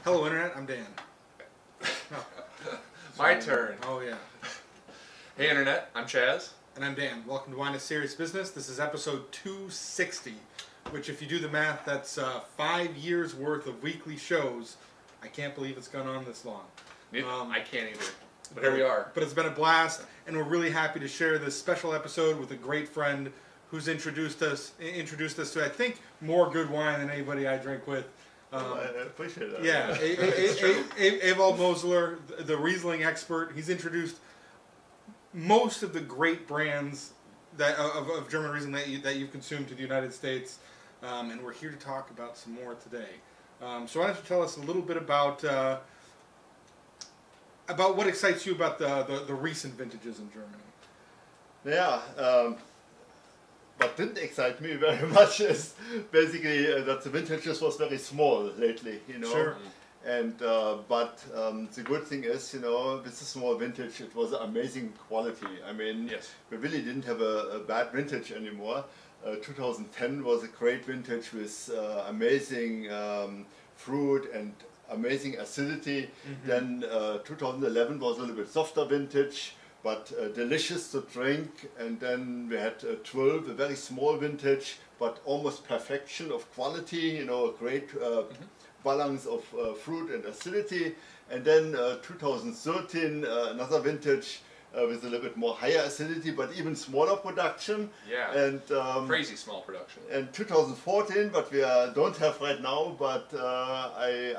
Hello, Internet. I'm Dan. No. My turn. Oh, yeah. Hey, Internet. I'm Chaz. And I'm Dan. Welcome to Wine is Serious Business. This is episode 260, which, if you do the math, that's 5 years worth of weekly shows. I can't believe it's gone on this long. I can't either. But here we are. But it's been a blast, and we're really happy to share this special episode with a great friend who's introduced us to, I think, more good wine than anybody I drink with. I appreciate that. Yeah, Ewald Moseler, the Riesling expert. He's introduced most of the great brands that of German Riesling that you've consumed to the United States, and we're here to talk about some more today. So why don't you tell us a little bit about what excites you about the recent vintages in Germany? Yeah. What didn't excite me very much is basically that the vintages was very small lately, you know. Sure. And but the good thing is, you know, with the small vintage, it was amazing quality. I mean, yes. We really didn't have a bad vintage anymore. 2010 was a great vintage with amazing fruit and amazing acidity. Mm-hmm. Then 2011 was a little bit softer vintage, but delicious to drink. And then we had 12, a very small vintage, but almost perfection of quality, you know, a great balance of fruit and acidity. And then 2013, another vintage with a little bit more higher acidity, but even smaller production. Yeah, and crazy small production. And 2014, but we don't have right now, but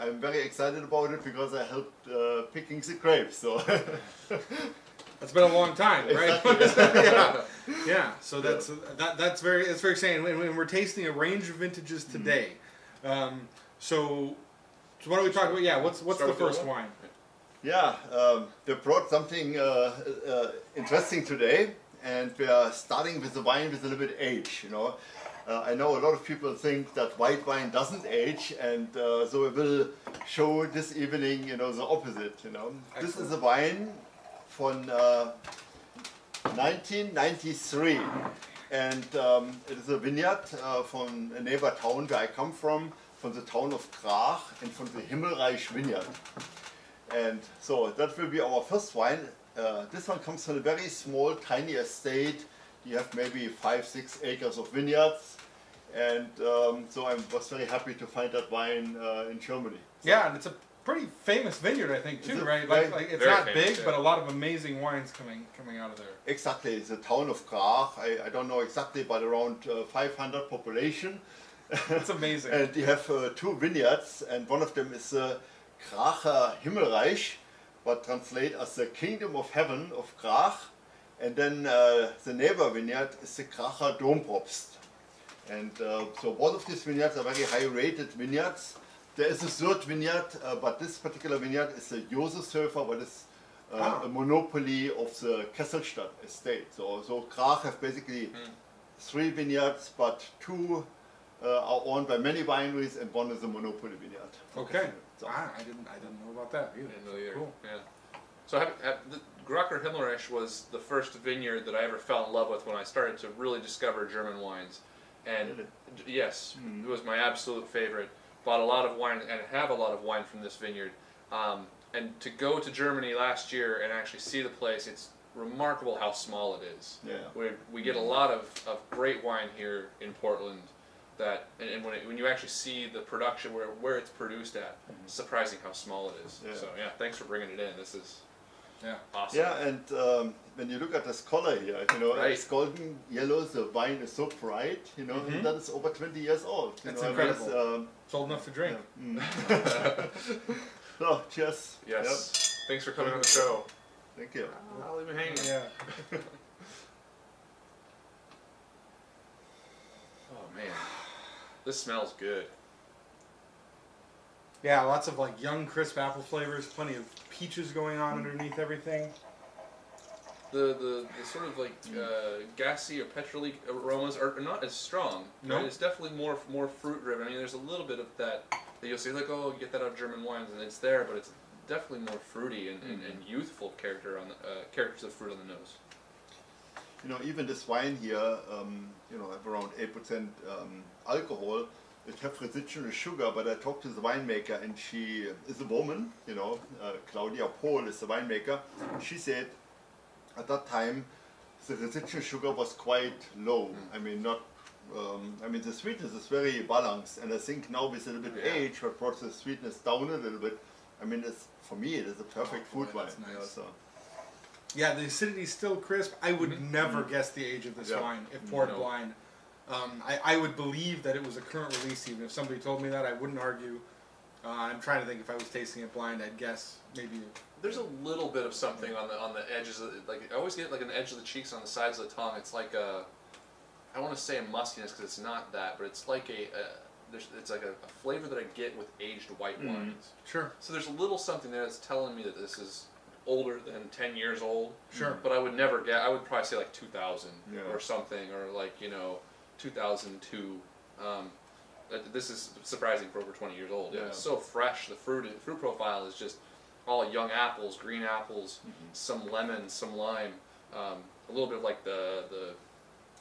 I'm very excited about it because I helped picking the grapes. So. That's been a long time, right? Exactly. Yeah. So that's very exciting. When we're tasting a range of vintages today, so why don't we talk about what's the first wine? Yeah, we brought something interesting today, and we are starting with the wine with a little bit age. You know, I know a lot of people think that white wine doesn't age, and so we will show this evening, you know, the opposite. You know, Excellent. This is a wine from 1993, and it is a vineyard from a neighbor town where I come from the town of Graacher and from the Himmelreich vineyard. And so that will be our first wine. This one comes from a very small, tiny estate. You have maybe 5-6 acres of vineyards, and so I was very happy to find that wine in Germany. So yeah, and it's a pretty famous vineyard, I think, too, right? Like it's not famous, big, but a lot of amazing wines coming out of there. Exactly, it's the town of Graacher. I don't know exactly, but around 500 population. That's amazing. And you have 2 vineyards, and one of them is Graacher Himmelreich, what translate as the Kingdom of Heaven of Graacher, and then the neighbor vineyard is the Graacher Dompropst. And so both of these vineyards are very high-rated vineyards. There is a third vineyard, but this particular vineyard is the Josefshöfer, what is a monopoly of the Kesselstadt estate. So Graacher have basically 3 vineyards, but 2 are owned by many wineries, and 1 is a monopoly vineyard. Okay. So, I didn't know about that either. I didn't know either. Cool. Yeah. So the Graacher Himmelreich was the first vineyard that I ever fell in love with when I started to really discover German wines. And really? Yes, it was my absolute favorite. Bought a lot of wine and have a lot of wine from this vineyard. And to go to Germany last year and actually see the place, it's remarkable how small it is. Yeah. We get a lot of great wine here in Portland. And when you actually see the production where it's produced at, it's surprising how small it is. Yeah. So yeah, thanks for bringing it in. This is awesome. Yeah, and when you look at this color here, you know, right. It's golden yellow. The wine is so bright, you know, and that is over 20 years old. That's incredible. It's old enough to drink. Yeah. So cheers. Yes. Yep. Thanks for coming on the show. Thank you. I'll leave it hanging. Yeah. Oh man, this smells good. Yeah, lots of like young, crisp apple flavors, plenty of peaches going on underneath everything. The sort of like gassy or petrol-y aromas are not as strong. No, right? It's definitely more fruit driven. I mean, there's a little bit of that you'll see, like, oh, you get that out of German wines, and it's there, but it's definitely more fruity and youthful characters of fruit on the nose. You know, even this wine here, you know, have around 8% alcohol, it have residual sugar, but I talked to the winemaker, and she is a woman, you know, Claudia Pohl is the winemaker. She said at that time the residual sugar was quite low. I mean, not. I mean, the sweetness is very balanced, and I think now with a little bit age, what brought the sweetness down a little bit. I mean, it's, for me, it is a perfect food wine. Nice. You know, so. Yeah, the acidity is still crisp. I would never guess the age of this wine if poured blind. I would believe that it was a current release. Even if somebody told me that, I wouldn't argue. I'm trying to think if I was tasting it blind, I'd guess maybe. There's a little bit of something on the edges of like I always get like an edge of the cheeks on the sides of the tongue. It's like a I want to say a muskiness because it's not that, but it's like it's like a flavor that I get with aged white wines. Sure. So there's a little something there that's telling me that this is older than 10 years old. Sure. But I would never get. I would probably say like 2000 or something, or like 2002. This is surprising for over 20 years old. Yeah. It's so fresh. The fruit profile is just all young apples, green apples, some lemon, some lime, a little bit of like the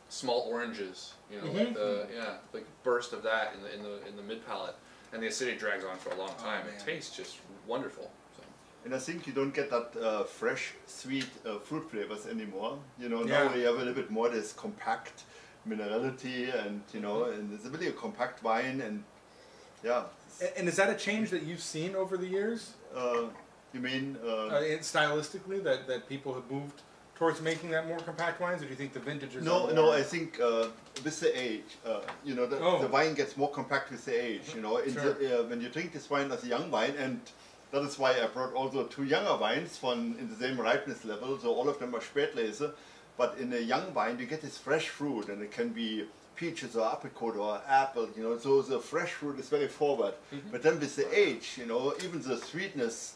small oranges, like the like burst of that in the mid palate, and the acidity drags on for a long time. It tastes just wonderful. So. And I think you don't get that fresh, sweet fruit flavors anymore. Now they have a little bit more this compact minerality, and and it's really a compact wine, and And is that a change that you've seen over the years? You mean stylistically that people have moved towards making that more compact wines, or do you think the vintages? No, I think with the age, the wine gets more compact with the age. When you drink this wine as a young wine, and that is why I brought also 2 younger wines in the same ripeness level. So all of them are Spätlese, but in a young wine you get this fresh fruit, and it can be peaches or apricot or apple. So the fresh fruit is very forward. But then with the age, even the sweetness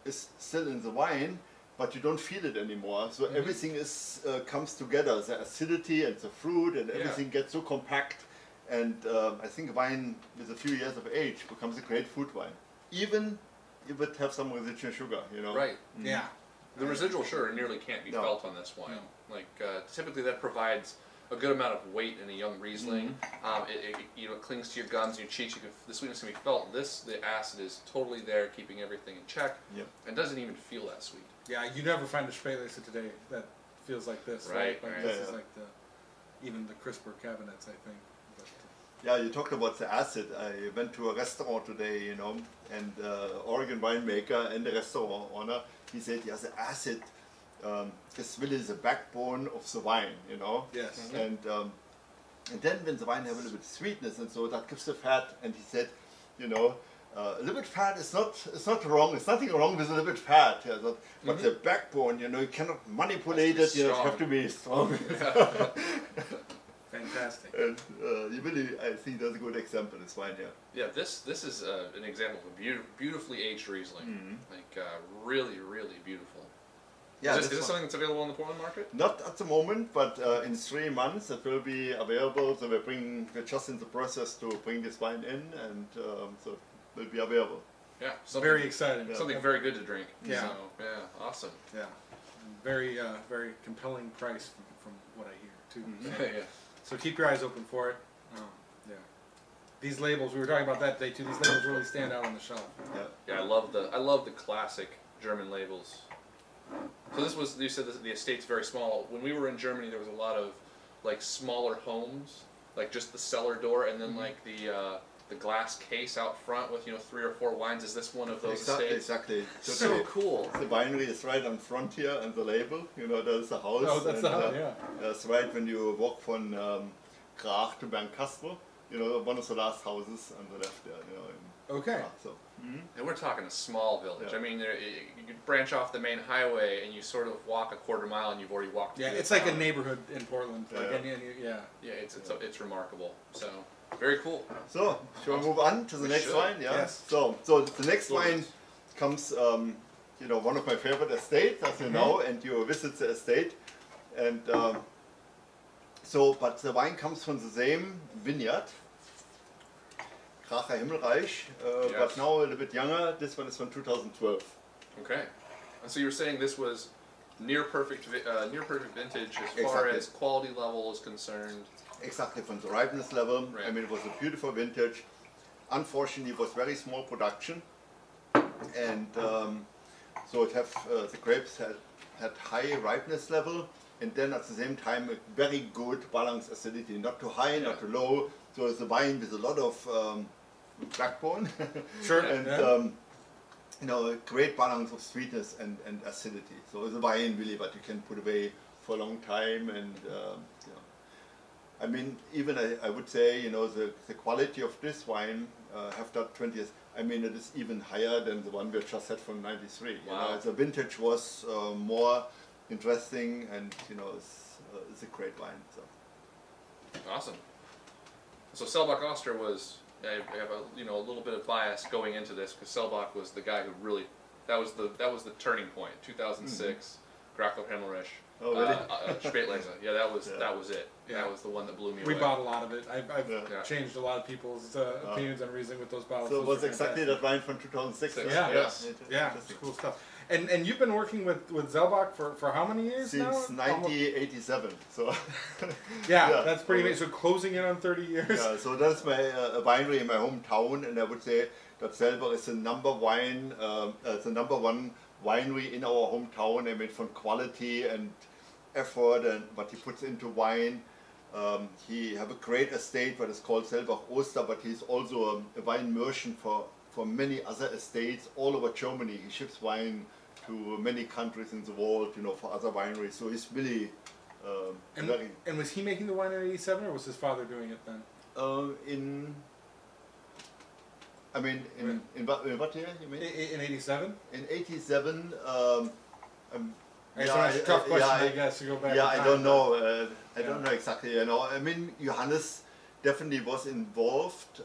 is still in the wine, but you don't feel it anymore. So everything comes together. The acidity and the fruit and everything gets so compact. And I think wine with a few years of age becomes a great food wine, even if it have some residual sugar. Right. Yeah. The residual sugar nearly can't be felt on this wine. Like typically that provides a good amount of weight in a young Riesling. It clings to your gums and your cheeks. The sweetness can be felt. The acid is totally there, keeping everything in check, and doesn't even feel that sweet. Yeah, you never find a Spätlese today that feels like this. Right. This is like even the crisper cabinets, I think. But, yeah, you talked about the acid. I went to a restaurant today, and Oregon winemaker and the restaurant owner, he said, the acid is really the backbone of the wine, Yes. And then when the wine have a little bit of sweetness and so, that gives the fat. And he said, a little bit fat is not wrong. There's nothing wrong with a little bit fat. But the backbone, you cannot manipulate it. You have to be strong. Fantastic. And you really, I think that's a good example. This wine here. Yeah, this is an example of a beautifully aged Riesling. Like really, really beautiful. Yeah, is this something that's available on the Portland market? Not at the moment, but in 3 months it will be available. So we're just in the process to bring this wine in, and so it will be available. Yeah, very exciting. Something very good to drink. Yeah. So, yeah, awesome. Yeah, very very compelling price from what I hear too. So, so keep your eyes open for it. Yeah, these labels, we were talking about that today too. These labels really stand out on the shelf. Yeah, I love the classic German labels. So this was, you said the estate's very small. When we were in Germany, there was a lot of like smaller homes, like just the cellar door, and then like the glass case out front with 3 or 4 wines. Is this one of those estates? Exactly. So cool. The winery is right on front here, and the label, there's the house. Oh, that's the house. Yeah. That's right when you walk from Graacher to Bernkastel. One of the last houses on the left there. Okay. So. And we're talking a small village. Yeah. I mean, you could branch off the main highway and you sort of walk a quarter mile and you've already walked. Yeah, through it's the like town. a neighborhood in Portland. Yeah, it's remarkable. So very cool. So shall we move on to the next wine? Yeah. Yes. So the next wine comes, one of my favorite estates, as you know, and you visit the estate, and but the wine comes from the same vineyard. Graacher Himmelreich, but now a little bit younger. This one is from 2012. Okay, and so you were saying this was near perfect vintage as far as quality level is concerned. exactly from the ripeness level. Right. I mean, it was a beautiful vintage. Unfortunately, it was very small production, and so the grapes had high ripeness level, and then at the same time a very good balanced acidity, not too high, not too low. So it's a wine with a lot of backbone, Sure. and you know, a great balance of sweetness and acidity. So it's a wine really that you can put away for a long time, and you know, I mean, even I would say, you know, the quality of this wine after 20 years, I mean, it is even higher than the one we just had from '93. Wow. You know, the vintage was more interesting, and you know, it's a great wine. So. Awesome. So Selbach-Oster was, I have a little bit of bias going into this because Selbach was the guy who really, that was the turning point. 2006, Graacher Himmelreich. Oh, really? Spätlese. Yeah, that was it. Yeah. That was the one that blew me We away. bought a lot of it. I've Yeah. changed a lot of people's opinions on Riesling with those bottles. So it Those was are exactly fantastic. that wine from 2006. Six, Yeah. yes. Yeah, it's cool stuff. And you've been working with Selbach for how many years now? Since 1987. So Yeah, that's pretty amazing. So closing in on 30 years. yeah, so that's my winery in my hometown, and I would say that Selbach is the number one winery in our hometown. I mean, from quality and effort and what he puts into wine. He have a great estate that is called Selbach-Oster, but he's also a wine merchant for many other estates all over Germany. He ships wine to many countries in the world, you know, for other wineries. So he's really very. And was he making the wine in '87, or was his father doing it then? In what year you mean? In '87? In '87. It's a tough question, I guess, to go back. Yeah, in I time, don't but- know. I don't know exactly. You know, I mean, Johannes definitely was involved.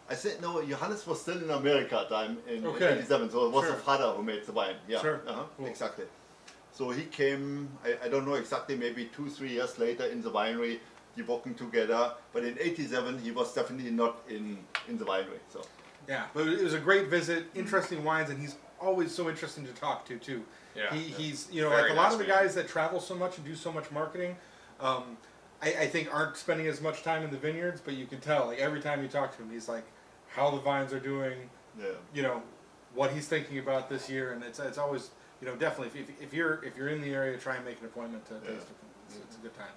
I said no. Johannes was still in America at the time in '87, so it was Sure. the father who made the wine. Yeah, Sure. Cool. exactly. So he came. I don't know exactly. Maybe 2-3 years later in the winery, they working together. But in '87, he was definitely not in the winery. So Yeah, but it was a great visit, interesting wines, and he's always so interesting to talk to too. Yeah. He's, you know, Very like a lot nice of the man. guys that travel so much and do so much marketing, I think aren't spending as much time in the vineyards, but you can tell, like every time you talk to him, he's like, how the vines are doing, yeah. you know, what he's thinking about this year, and it's always, you know, definitely if you're in the area, try and make an appointment to taste it. It's a good time.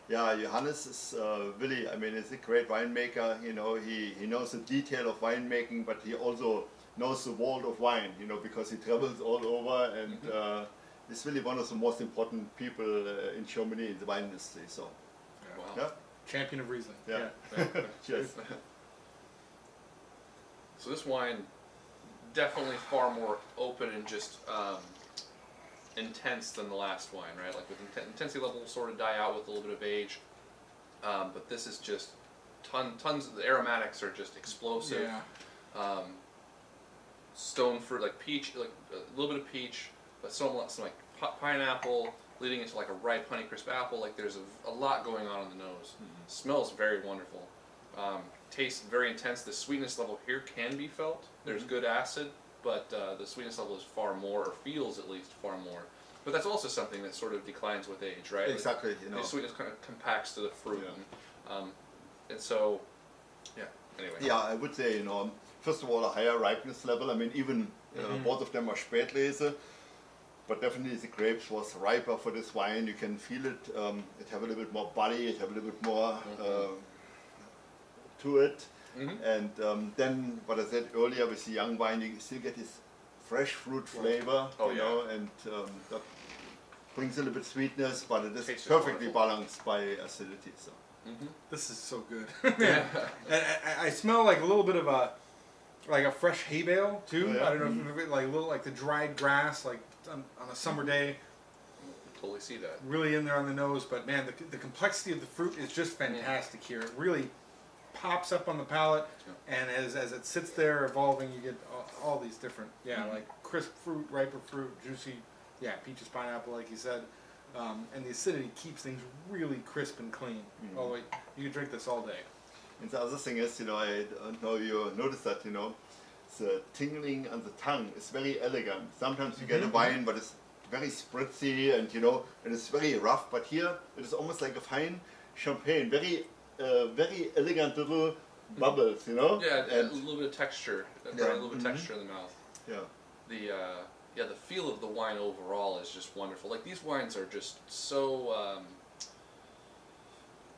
Yeah, Johannes is really, I mean, he's a great winemaker. You know, he knows the detail of winemaking, but he also knows the world of wine, you know, because he travels all over, and he's really one of the most important people in Germany in the wine industry. So, Wow. yeah, Champion of Riesling. Yeah. cheers. So this wine, definitely far more open and just intense than the last wine, right? Like with intensity level will sort of die out with a little bit of age, but this is just tons of the aromatics are just explosive. Yeah. Stone fruit, like peach, like a little bit of peach, but some like pineapple, leading into like a ripe Honeycrisp apple. Like there's a lot going on in the nose. Smells very wonderful. Tastes very intense. The sweetness level here can be felt. There's good acid, but the sweetness level is far more, or feels at least far more. But that's also something that sort of declines with age, right? Exactly, Like, you know. the sweetness kind of compacts to the fruit, Yeah. and so, yeah. Anyway. Yeah, I would say, you know, first of all, a higher ripeness level. I mean, even both of them are Spätlese, but definitely the grapes was riper for this wine. You can feel it. It have a little bit more body. It have a little bit more to it. And then, what I said earlier with the young wine, you still get this fresh fruit flavor, Oh, you yeah. know, and that brings a little bit sweetness, but it is Taste is perfectly wonderful. balanced by acidity. So. This is so good. Man, I smell like a little bit of a fresh hay bale too. Yeah. I don't know if it, like a little like the dried grass, like on a summer day, Totally see that. really in there on the nose. But man, the complexity of the fruit is just fantastic here. It really pops up on the palate, and as it sits there evolving, you get all these different, like crisp fruit, riper fruit, juicy, peaches, pineapple, like you said. And the acidity keeps things really crisp and clean. All the way, you can drink this all day. And the other thing is, you know, I don't know you noticed that, you know, the tingling on the tongue is very elegant. Sometimes you get a wine, but it's very spritzy and, you know, and it's very rough. But here, it is almost like a fine champagne, very elegant little bubbles, you know. Yeah, and a little bit of texture, Yeah. right, a little bit of texture in the mouth. yeah, The feel of the wine overall is just wonderful. Like these wines are just so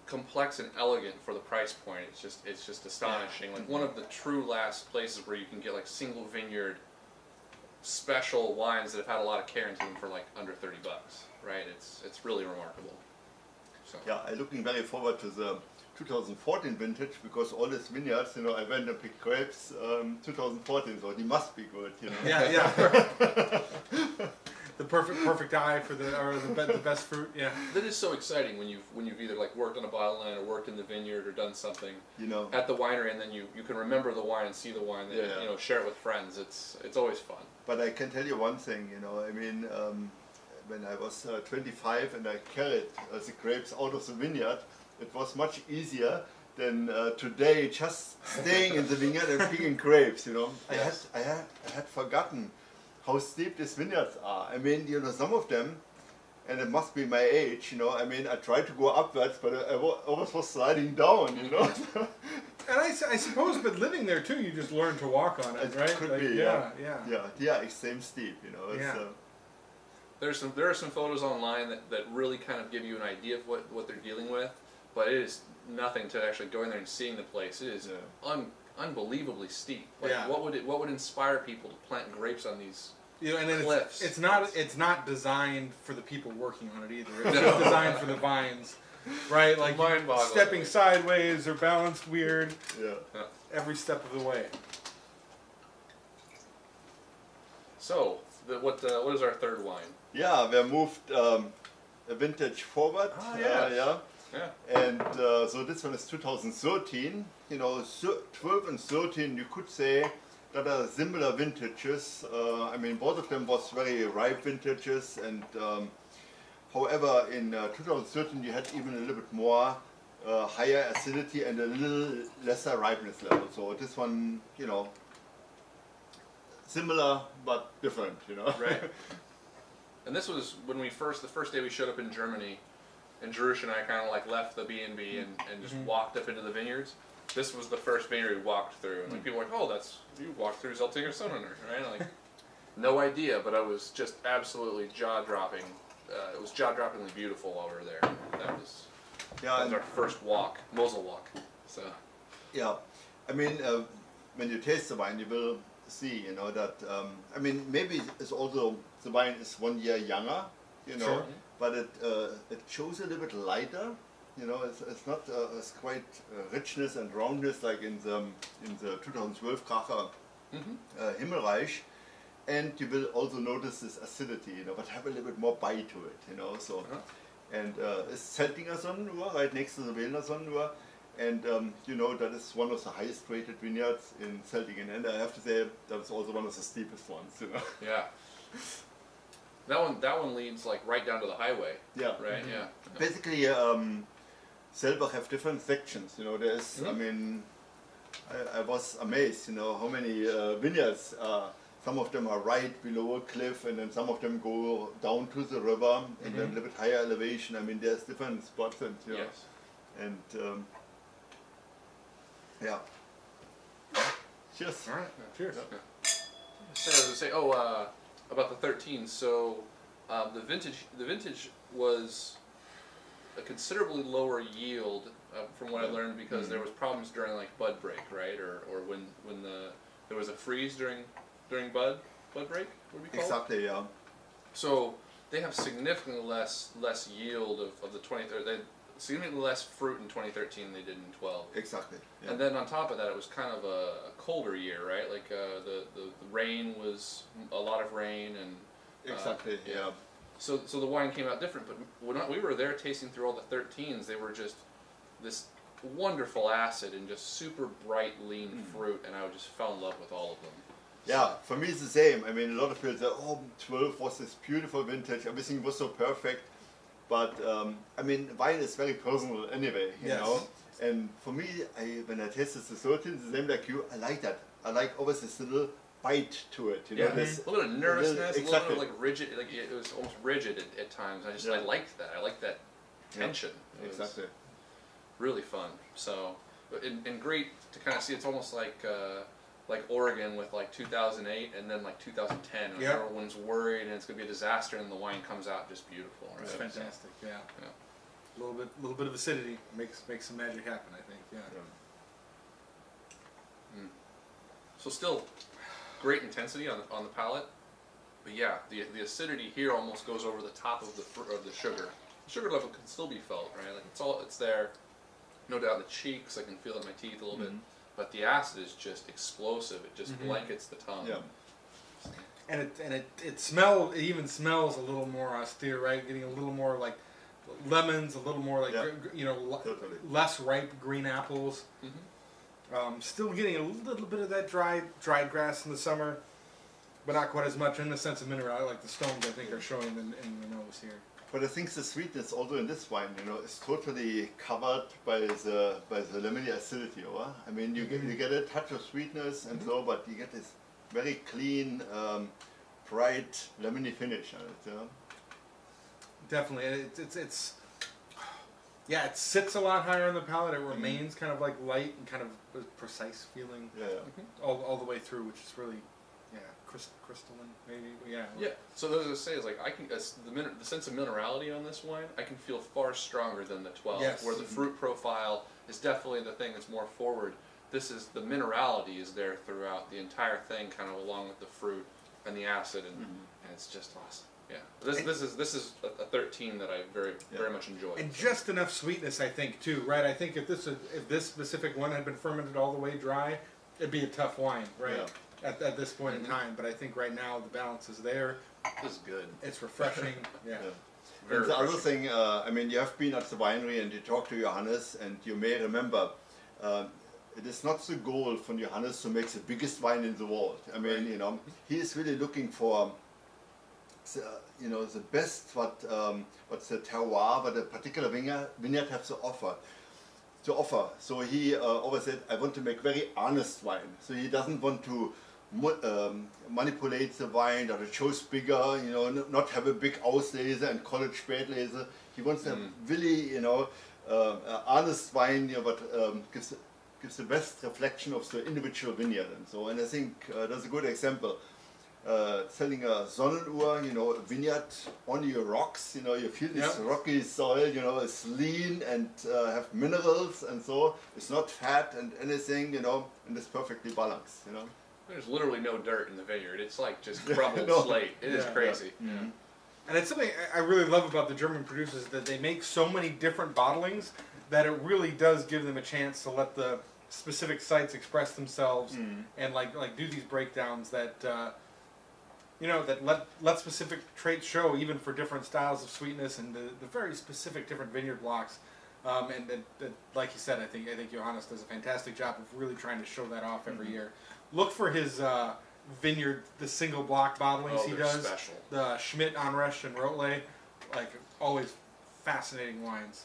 complex and elegant for the price point. It's just astonishing. Like one of the true last places where you can get like single vineyard special wines that have had a lot of care into them for like under $30, right? It's really remarkable. So yeah. I'm looking very forward to the 2014 vintage because all these vineyards, you know, I went and picked grapes 2014, so they must be good, you know. Yeah. The perfect eye for the best fruit. Yeah. that is so exciting when you've either like worked on a bottle line or worked in the vineyard or done something, You know. at the winery, and then you can remember the wine and see the wine, that Yeah. you know, share it with friends. It's always fun. But I can tell you one thing, you know, I mean, when I was 25 and I carried the grapes out of the vineyard, it was much easier than today just staying in the vineyard and picking grapes, you know. Yes. I had forgotten how steep these vineyards are. I mean, you know, some of them, and it must be my age, you know, I mean, I tried to go upwards, but I always was sliding down, you know. And I suppose, but living there too, you just learn to walk on it, It right? could Like, be, yeah. Yeah, extreme steep, you know. It's, Yeah. There are some photos online that really kind of give you an idea of what they're dealing with, but it is nothing to actually going there and seeing the place. It is unbelievably steep. Like Yeah. what would inspire people to plant grapes on these You know, and then cliffs? it's not designed for the people working on it either. It's just designed for the vines, right? Like Mind-boggling. stepping sideways or balanced weird yeah. every step of the way. So, what is our third wine? Yeah, we moved a vintage forward. Ah, yes. Yeah. And so this one is 2013. You know, 12 and 13, you could say that are similar vintages. I mean, both of them was very ripe vintages, and however, in 2013 you had even a little bit more higher acidity and a little lesser ripeness level. So this one, you know, similar but different, you know. Right. And this was when the first day we showed up in Germany, and Jerush and I kind of like left the B&B and just walked up into the vineyards. This was the first vineyard we walked through, and like people were like, "Oh, you walked through Zeltinger Sonnenuhr, right?" Like, no idea, but I was just absolutely jaw-dropping. It was jaw-droppingly beautiful while we were there. That was our first walk, Mosel walk. So yeah, I mean, when you taste the wine, you will see, you know, that I mean, maybe it's also the wine is 1 year younger, you know, Sure. but it shows a little bit lighter. You know, it's not it's quite richness and roundness like in the 2012 Graacher Himmelreich, and you will also notice this acidity, you know, but have a little bit more bite to it, you know. So, and it's Zeltinger Sonnenuhr right next to the Wiener Sonnenuhr, and you know that is one of the highest rated vineyards in Zeltingen, and I have to say that's also one of the steepest ones, you know. yeah, that one leads like right down to the highway. Yeah. Right. Yeah. Basically, Selbach have different sections. You know, there's. I mean, I was amazed. You know how many vineyards. Some of them are right below a cliff, and then some of them go down to the river, and then a little bit higher elevation. I mean, there's different spots, and you know, Yes. and yeah. Cheers. All right. Cheers. So I was gonna say, about the 13. So the vintage was a considerably lower yield from what I learned, because there was problems during like bud break, right, or when there was a freeze during bud break, would be called? Exactly. Yeah. So they have significantly less yield of the 20. They significantly less fruit in 2013 than they did in 12. Exactly. Yeah. And then on top of that, it was kind of a colder year, right? Like the rain was a lot of rain, and exactly. Yeah. So the wine came out different. But when we were there tasting through all the 13s, they were just this wonderful acid and just super bright, lean fruit, and I just fell in love with all of them. Yeah, for me it's the same. I mean, a lot of people say, "Oh, 12 was this beautiful vintage. Everything was so perfect." But I mean, wine is very personal anyway, you know. And for me, when I tasted the 13, the same like you, I like that. I like always this little bite to it. You know, A little bit of nervousness, exactly. a little bit of like rigid. Like it was almost rigid at times. I liked that. I liked that tension. It was- Exactly. really fun. So, and great to kind of see. It's almost like Oregon with like 2008 and then like 2010, and everyone's worried and it's going to be a disaster, and the wine comes out just beautiful. Right? It's fantastic. So, yeah. A little bit of acidity makes some magic happen, I think. Yeah. So still great intensity on the palate, but yeah, the acidity here almost goes over the top of the sugar. The sugar level can still be felt, right? Like it's there, no doubt in the cheeks. I can feel it in my teeth a little bit, but the acid is just explosive. It just blankets the tongue. Yeah. And it even smells a little more austere, right? Getting a little more like lemons, a little more like Totally. less ripe green apples. Still getting a little bit of that dried grass in the summer, but not quite as much in the sense of mineral. Like the stones, I think, are showing in the nose here. But I think the sweetness also in this wine, is totally covered by the lemony acidity, or I mean, you get a touch of sweetness and so, but you get this very clean, bright lemony finish on it. Definitely, and it's it sits a lot higher on the palate. It remains kind of like light and kind of precise feeling all the way through, which is really crystalline maybe. Yeah. So as I say, is like the sense of minerality on this wine, I can feel far stronger than the 12, where the fruit profile is definitely the thing that's more forward. This is the minerality is there throughout the entire thing, kind of along with the fruit and the acid, and it's just awesome. Yeah, this is a 13 that I very much enjoy. And just enough sweetness, I think, too, right? I think if this specific one had been fermented all the way dry, it'd be a tough wine, right? Yeah. At this point in time, but I think right now the balance is there. This is good. It's refreshing. And the other thing, I mean, you have been at the winery and you talked to Johannes, and you may remember, it is not the goal for Johannes to make the biggest wine in the world. I mean, he is really looking for the best what's the terroir, what a particular vineyard has to offer. So he always said, I want to make very honest wine. So he doesn't want to manipulate the wine or the shows bigger, not have a big Auslese and call it Spätlese. He wants a really, honest wine, but gives the best reflection of the individual vineyard and so. And I think that's a good example. Selling a Sonnenuhr, a vineyard on your rocks, you feel this rocky soil, it's lean and have minerals and so. It's not fat and anything, and it's perfectly balanced, There's literally no dirt in the vineyard. It's like just crumbled slate. It is crazy. Yeah. And it's something I really love about the German producers, that they make so many different bottlings that it really does give them a chance to let the specific sites express themselves and like do these breakdowns that that let specific traits show, even for different styles of sweetness and the very specific different vineyard blocks. And like you said, I think Johannes does a fantastic job of really trying to show that off every year. Look for his vineyard, the single block bottlings he does. Special. The Schmidt, Anrecht, and Rotle, like always fascinating wines.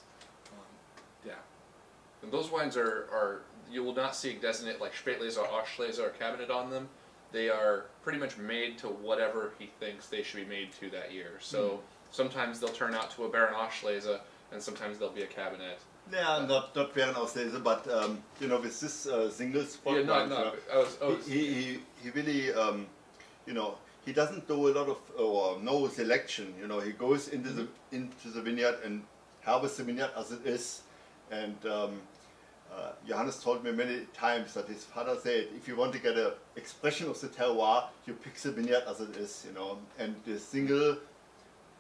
And those wines are you will not see designate like Spätlese or Auslese or Cabernet on them. They are pretty much made to whatever he thinks they should be made to that year. So sometimes they'll turn out to a Baron Auslese, and sometimes they'll be a Cabernet. Yeah, not Baron Auslese, but with this single spot. He really he doesn't do a lot of or no selection. He goes into the vineyard and harvests the vineyard as it is, and. Johannes told me many times that his father said, if you want to get an expression of the terroir, you pick the vineyard as it is, and the single,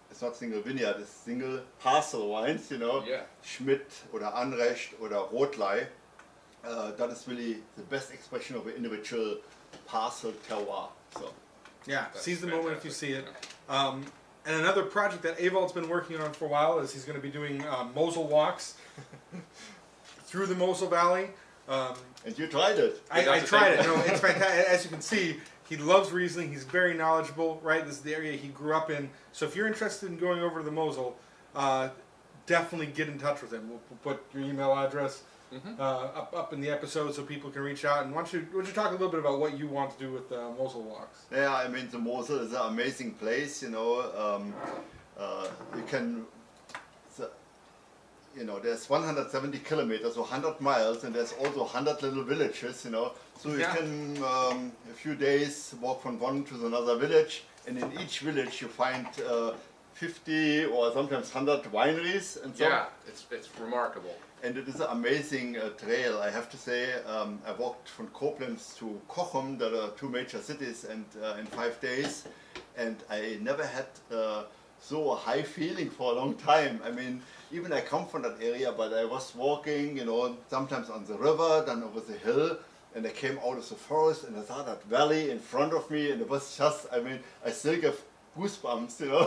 it's not single vineyard, it's single parcel wines, Schmidt or Anrecht or Rotlei, that is really the best expression of an individual parcel terroir. So, seize the moment if you see it. And another project that Ewald's been working on for a while is he's going to be doing Mosel walks through the Mosel Valley. And you tried it. I tried it. It's fantastic. As you can see, he loves Riesling. He's very knowledgeable, right? This is the area he grew up in. So if you're interested in going over to the Mosel, definitely get in touch with him. We'll put your email address up in the episode so people can reach out. And why don't you talk a little bit about what you want to do with the Mosel walks? Yeah, I mean, the Mosel is an amazing place, you can... you know, there's 170 kilometers, so 100 miles, and there's also 100 little villages, you know. So you can, a few days, walk from one to another village, and in each village you find 50 or sometimes 100 wineries and so on. Yeah, it's remarkable. And it is an amazing trail, I have to say. I walked from Koblenz to Cochem, that are two major cities, and in 5 days, and I never had so a high feeling for a long time. I mean, even I come from that area, but I was walking, you know, sometimes on the river, then over the hill, and I came out of the forest, and I saw that valley in front of me, and it was just, I mean, I still get goosebumps, you know,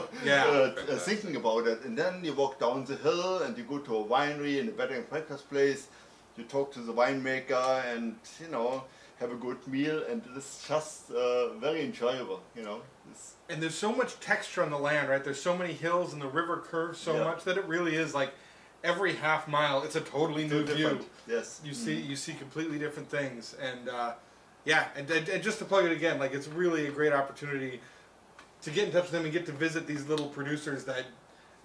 thinking about it. And then you walk down the hill and you go to a winery and a bed and breakfast place. You talk to the winemaker and, you know, have a good meal, and it's just very enjoyable, you know. And there's so much texture on the land, right? There's so many hills and the river curves so much that it really is like every half mile it's a totally new view. Yes. You see completely different things, and and just to plug it again, like it's really a great opportunity to get in touch with them and get to visit these little producers that,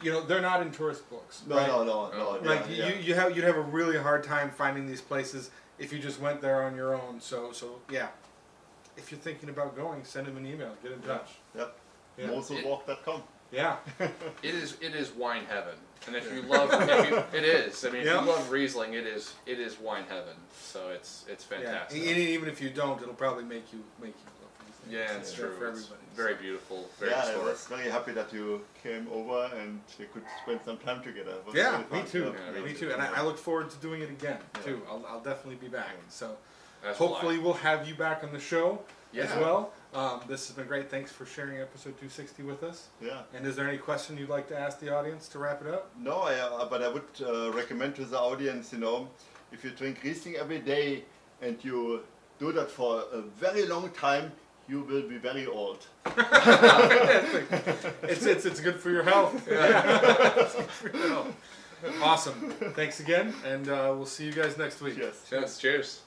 you know, they're not in tourist books. No, right? no. Like you'd have a really hard time finding these places if you just went there on your own. So yeah, if you're thinking about going, send them an email, get in touch. Yep. Yeah. Moselwalk.com. Yeah. It is wine heaven, and if you love, it is. I mean, if you love Riesling, it is wine heaven. So it's fantastic. Yeah. And even if you don't, it'll probably make you love Riesling. Yeah, it's true. For It's everybody. very beautiful. Very I historic. was very happy that you came over and we could spend some time together. It was Yeah, really fun. me too. Yeah, me too. And I look forward to doing it again too. I'll definitely be back. So That's hopefully we'll have you back on the show as Yeah. well. This has been great. Thanks for sharing episode 260 with us. Yeah. And is there any question you'd like to ask the audience to wrap it up? No, but I would recommend to the audience, you know, if you drink Riesling every day and you do that for a very long time, you will be very old. It's good for your health. It's good for your health. Awesome. Thanks again, and we'll see you guys next week. Yes. Cheers.